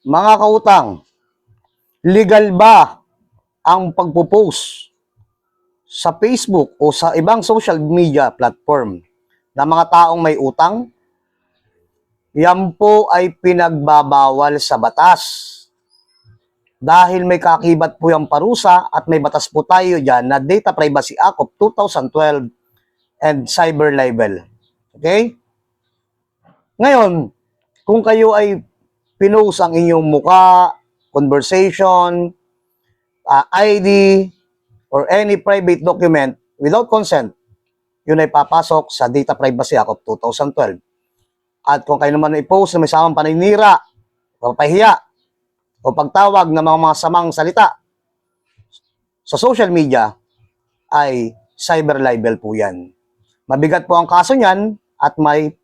Mga kautang, legal ba ang pagpo-post sa Facebook o sa ibang social media platform ng mga taong may utang? Yan po ay pinagbabawal sa batas. Dahil may kaakibat po yung parusa at may batas po tayo dyan na Data Privacy Act of 2012 and Cyber Libel. Okay? Ngayon, kung kayo ay pinost ang inyong muka, conversation, ID, or any private document without consent, yun ay papasok sa Data Privacy Act of 2012. At kung kayo naman i-post na may samang paninira, papahiya, o pagtawag ng mga samang salita sa social media, ay cyber libel po yan. Mabigat po ang kaso niyan at may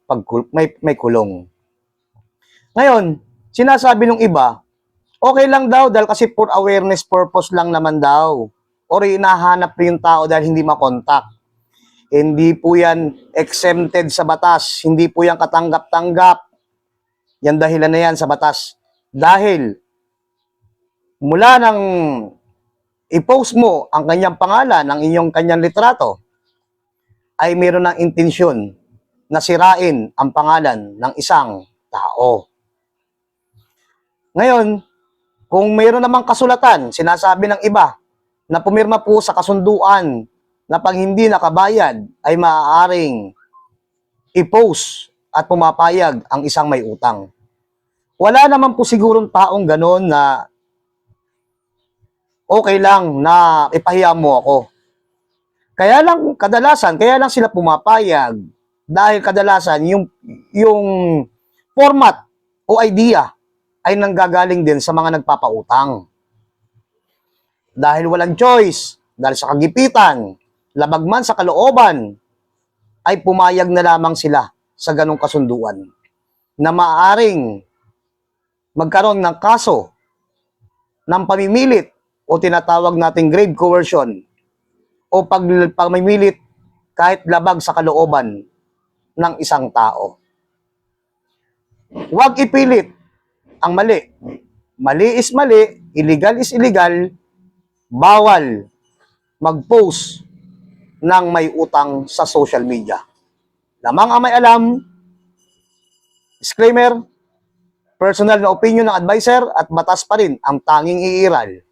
kulong. Ngayon, sinasabi ng iba, okay lang daw dahil kasi for awareness purpose lang naman daw. Or hinahanap yung tao dahil hindi makontak. Hindi po yan exempted sa batas. Hindi po yan katanggap-tanggap. Yan dahilan na yan sa batas. Dahil mula nang i-post mo ang kanyang pangalan, ang kanyang litrato, ay mayroon ng intensyon na sirain ang pangalan ng isang tao. Ngayon, kung mayroon namang kasulatan, sinasabi ng iba, na pumirma po sa kasunduan na pag hindi nakabayad ay maaaring i-post at pumapayag ang isang may utang. Wala naman po sigurong taong ganon na okay lang na ipahiya mo ako. Kaya lang sila pumapayag dahil kadalasan yung format o idea ay nanggagaling din sa mga nagpapautang. Dahil walang choice, dahil sa kagipitan, labag man sa kalooban, ay pumayag na lamang sila sa ganong kasunduan na maaaring magkaroon ng kaso ng pamimilit o tinatawag nating grave coercion o pamimilit kahit labag sa kalooban ng isang tao. Huwag ipilit ang mali. Mali is mali, illegal is illegal, bawal mag-post ng may utang sa social media. Lamang ang may alam, disclaimer, personal na opinion ng advisor at batas pa rin ang tanging iiral.